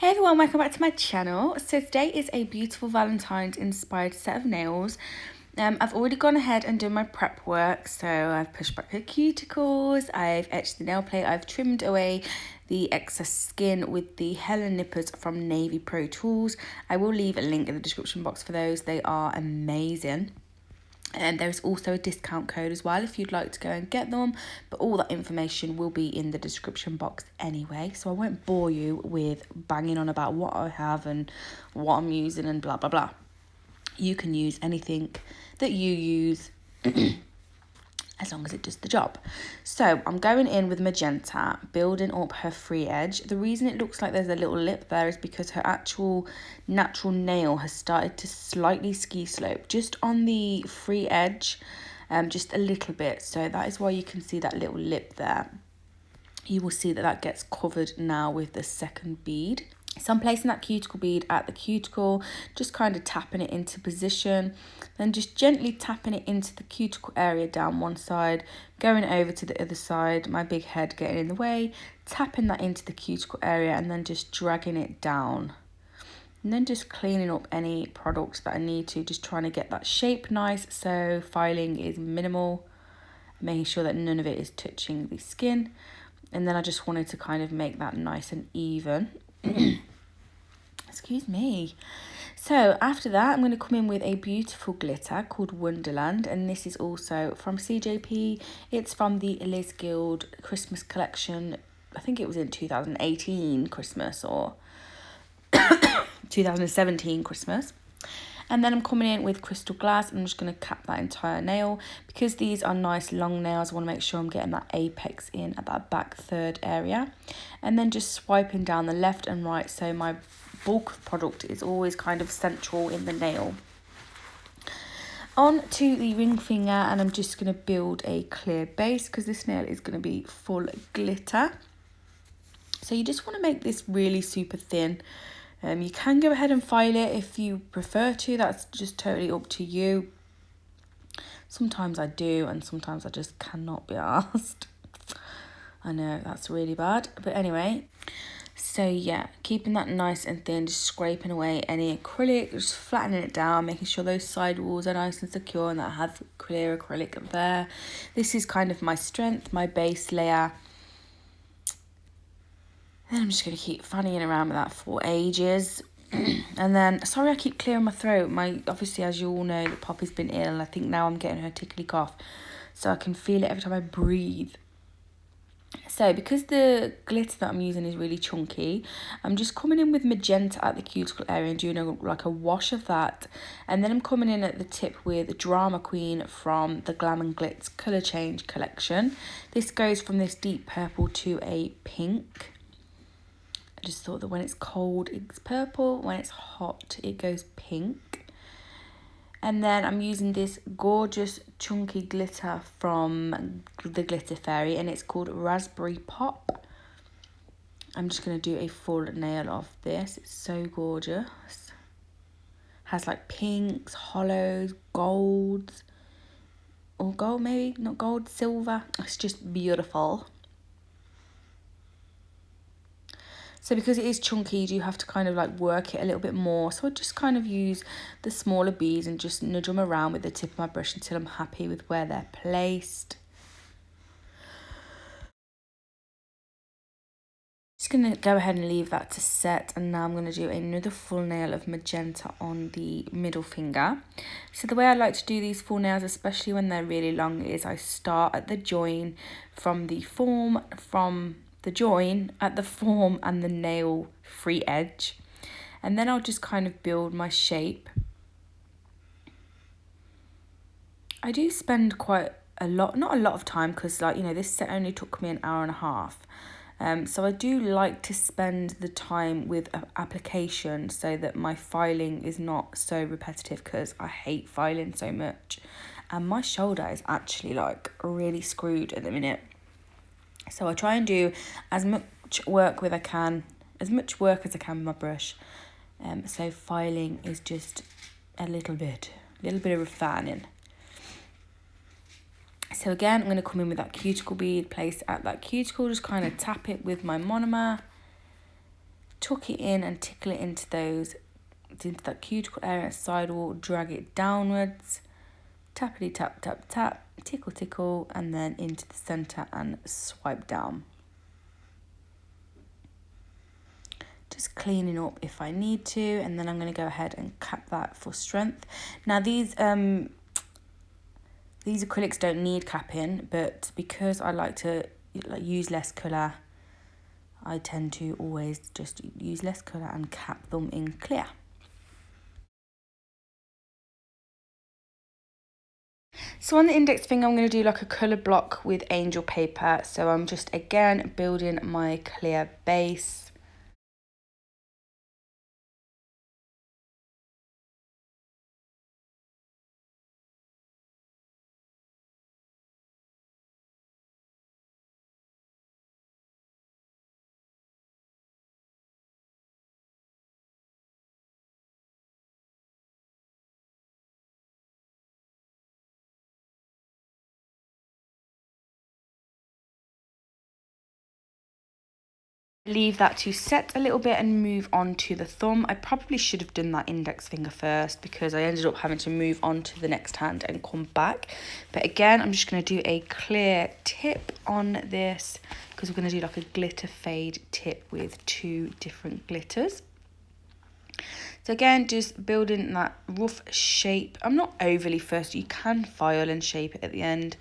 Hey everyone, welcome back to my channel. So today is a beautiful Valentine's inspired set of nails. I've already gone ahead and done my prep work. So I've pushed back the cuticles, I've etched the nail plate, I've trimmed away the excess skin with the Helen nippers from Navy Pro Tools. I will leave a link in the description box for those. They are amazing. And there's also a discount code as well if you'd like to go and get them, but all that information will be in the description box anyway, so I won't bore you with banging on about what I have and what I'm using and blah blah blah. You can use anything that you use as long as it does the job. So I'm going in with magenta, building up her free edge. The reason it looks like there's a little lip there is because her actual natural nail has started to slightly ski slope just on the free edge, just a little bit. So that is why you can see that little lip there. You will see that that gets covered now with the second bead. So I'm placing that cuticle bead at the cuticle, just kind of tapping it into position, then just gently tapping it into the cuticle area down one side, going over to the other side, my big head getting in the way, tapping that into the cuticle area and then just dragging it down. And then just cleaning up any products that I need to, just trying to get that shape nice so filing is minimal, making sure that none of it is touching the skin. And then I just wanted to kind of make that nice and even. Excuse me. So after that, I'm going to come in with a beautiful glitter called Wonderland, and this is also from CJP. It's from the Liz Guild Christmas collection. I think it was in 2018 Christmas or 2017 Christmas. And then I'm coming in with crystal glass. I'm just going to cap that entire nail. Because these are nice long nails, I want to make sure I'm getting that apex in at that back third area. And then just swiping down the left and right so my bulk of product is always kind of central in the nail. On to the ring finger, and I'm just going to build a clear base because this nail is going to be full glitter. So you just want to make this really super thin. You can go ahead and file it if you prefer to. That's just totally up to you. Sometimes I do and sometimes I just cannot be asked. I know, that's really bad. But anyway, so yeah, keeping that nice and thin, just scraping away any acrylic, just flattening it down, making sure those side walls are nice and secure and that I have clear acrylic there. This is kind of my strength, my base layer. Then I'm just going to keep fannying around with that for ages. And then, sorry I keep clearing my throat. Obviously, as you all know, that Poppy's been ill. I think now I'm getting her tickly cough. So I can feel it every time I breathe. So because the glitter that I'm using is really chunky, I'm just coming in with magenta at the cuticle area and doing like a wash of that. And then I'm coming in at the tip with Drama Queen from the Glam and Glitz Colour Change collection. This goes from this deep purple to a pink. I just thought that when it's cold, it's purple. When it's hot, it goes pink. And then I'm using this gorgeous chunky glitter from the Glitter Fairy, and it's called Raspberry Pop. I'm just going to do a full nail of this. It's so gorgeous. Has like pinks, hollows, golds. Or gold maybe, not gold, silver. It's just beautiful. So because it is chunky, you do have to kind of like work it a little bit more. So I just kind of use the smaller beads and just nudge them around with the tip of my brush until I'm happy with where they're placed. Just going to go ahead and leave that to set, and now I'm going to do another full nail of magenta on the middle finger. So the way I like to do these full nails, especially when they're really long, is I start at the join from the form, at the form and the nail free edge, and then I'll just kind of build my shape. I do spend quite a lot, not a lot of time, because like, you know, this set only took me an hour and a half. So I do like to spend the time with application so that my filing is not so repetitive, because I hate filing so much and my shoulder is actually like really screwed at the minute. So I try and do as much work as I can with my brush. So filing is just a little bit of refining. So again, I'm going to come in with that cuticle bead, place at that cuticle, just kind of tap it with my monomer. tuck it in and tickle it into that cuticle area, sidewall, drag it downwards, tappity tap tap tap, tickle tickle, and then into the centre and swipe down. Just cleaning up if I need to, and then I'm going to go ahead and cap that for strength. Now these acrylics don't need capping, but because I like to use less colour, I tend to always just use less colour and cap them in clear. So on the index finger, I'm going to do like a colour block with angel paper. So I'm just again building my clear base. Leave that to set a little bit and move on to the thumb. I probably should have done that index finger first because I ended up having to move on to the next hand and come back. But again, I'm just going to do a clear tip on this because we're going to do like a glitter fade tip with 2 different glitters. So again, just building that rough shape. I'm not overly fussed. You can file and shape it at the end.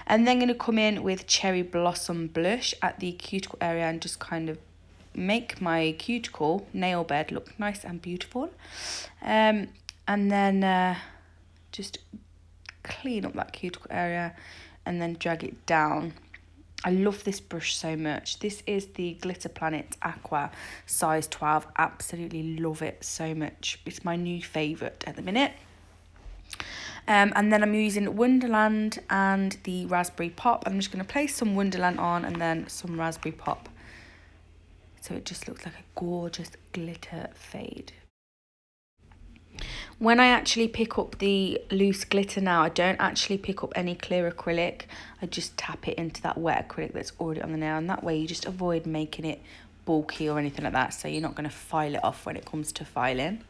And then going to come in with Cherry Blossom Blush at the cuticle area and just kind of make my cuticle nail bed look nice and beautiful. And then just clean up that cuticle area and then drag it down. I love this brush so much. This is the Glitter Planet Aqua size 12. Absolutely love it so much. It's my new favourite at the minute. And then I'm using Wonderland and the Raspberry Pop. I'm just going to place some Wonderland on and then some Raspberry Pop. So it just looks like a gorgeous glitter fade. When I actually pick up the loose glitter now, I don't actually pick up any clear acrylic. I just tap it into that wet acrylic that's already on the nail. And that way you just avoid making it bulky or anything like that. So you're not going to file it off when it comes to filing.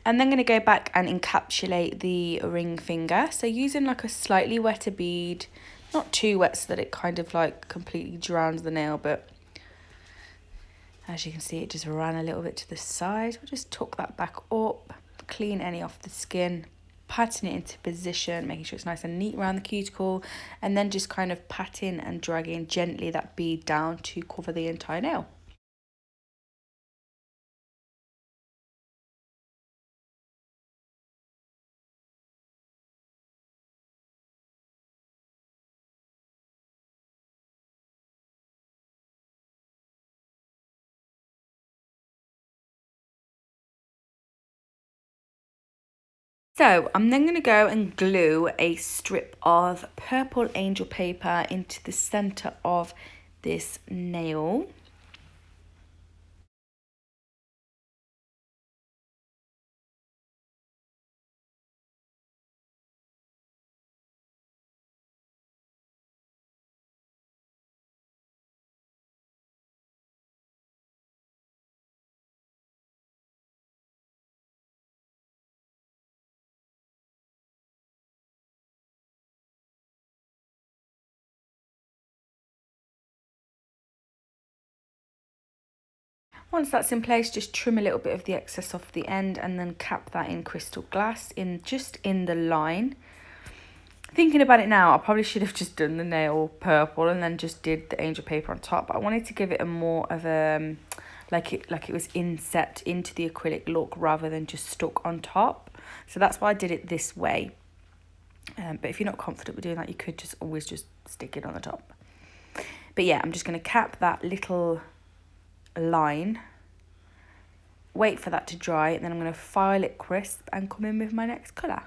And then I'm going to go back and encapsulate the ring finger. So using like a slightly wetter bead, not too wet so that it kind of like completely drowns the nail, but as you can see, it just ran a little bit to the side. We'll just tuck that back up, clean any off the skin, patting it into position, making sure it's nice and neat around the cuticle, and then just kind of patting and dragging gently that bead down to cover the entire nail. So I'm then going to go and glue a strip of purple angel paper into the centre of this nail. Once that's in place, just trim a little bit of the excess off the end and then cap that in crystal glass just in the line. Thinking about it now, I probably should have just done the nail purple and then just did the angel paper on top. But I wanted to give it a more of a like it was inset into the acrylic look rather than just stuck on top. So that's why I did it this way. But if you're not confident with doing that, you could just always just stick it on the top. But yeah, I'm just going to cap that little line, wait for that to dry, and then I'm going to file it crisp and come in with my next colour.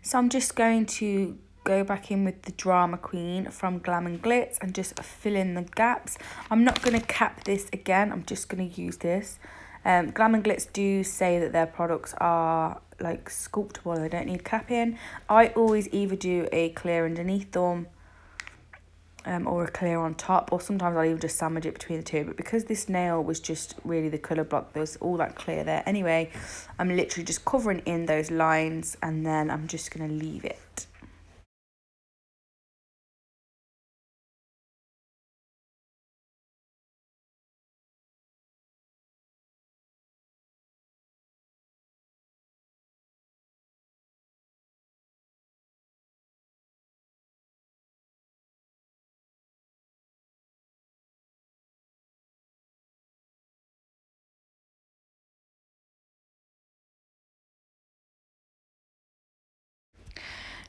So I'm just going to go back in with the Drama Queen from Glam and Glitz and just fill in the gaps. I'm not going to cap this again, I'm just going to use this. Glam and Glitz do say that their products are like sculptable and they don't need capping. I always either do a clear underneath them or a clear on top, or sometimes I'll even just sandwich it between the two. But because this nail was just really the colour block, there was all that clear there anyway, I'm literally just covering in those lines and then I'm just going to leave it.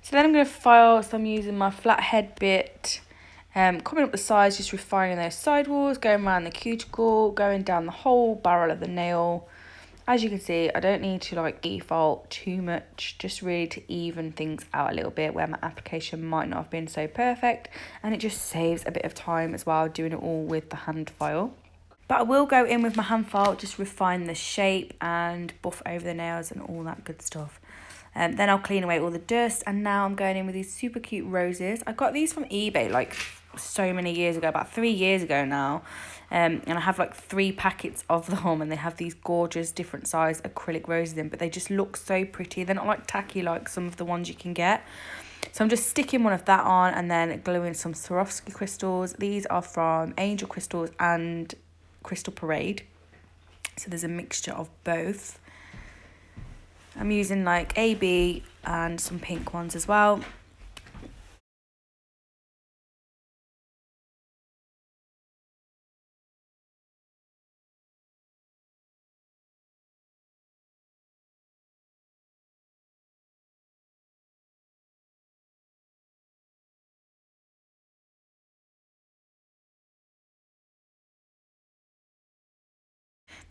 So then I'm going to file, so I'm using my flathead bit, coming up the sides, just refining those sidewalls, going around the cuticle, going down the whole barrel of the nail. As you can see, I don't need to like default too much, just really to even things out a little bit where my application might not have been so perfect, and it just saves a bit of time as well doing it all with the hand file. But I will go in with my hand file, just refine the shape and buff over the nails and all that good stuff. Then I'll clean away all the dust, and now I'm going in with these super cute roses. I got these from eBay like so many years ago, about 3 years ago now. And I have like 3 packets of them, and they have these gorgeous different size acrylic roses in, but they just look so pretty. They're not like tacky like some of the ones you can get. So I'm just sticking one of that on and then gluing some Swarovski crystals. These are from Angel Crystals and Crystal Parade. So there's a mixture of both. I'm using like AB and some pink ones as well.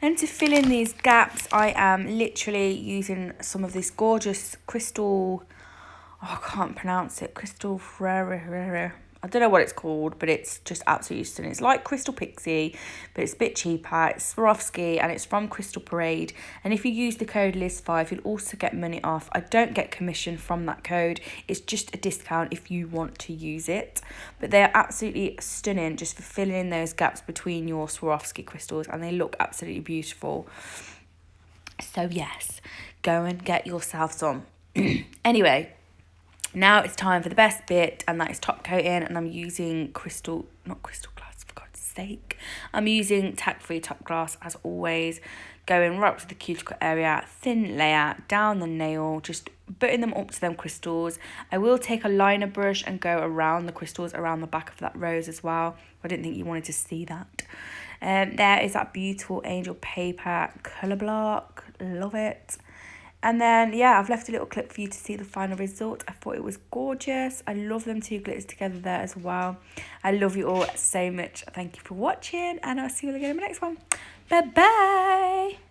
Then to fill in these gaps, I am literally using some of this gorgeous crystal, oh, I can't pronounce it, crystal Ferrera. I don't know what it's called, but it's just absolutely stunning. It's like Crystal Pixie, but it's a bit cheaper. It's Swarovski and it's from Crystal Parade. And if you use the code Liz5, you'll also get money off. I don't get commission from that code. It's just a discount if you want to use it. But they're absolutely stunning just for filling in those gaps between your Swarovski crystals, and they look absolutely beautiful. So yes, go and get yourself some. Anyway, now it's time for the best bit, and that is top coating, and I'm using not crystal glass, for God's sake. I'm using tack-free top glass as always, going right up to the cuticle area, thin layer, down the nail, just putting them up to them crystals. I will take a liner brush and go around the crystals, around the back of that rose as well. I didn't think you wanted to see that. There is that beautiful angel paper colour block, love it. And then, yeah, I've left a little clip for you to see the final result. I thought it was gorgeous. I love them 2 glitters together there as well. I love you all so much. Thank you for watching, and I'll see you again in my next one. Bye-bye.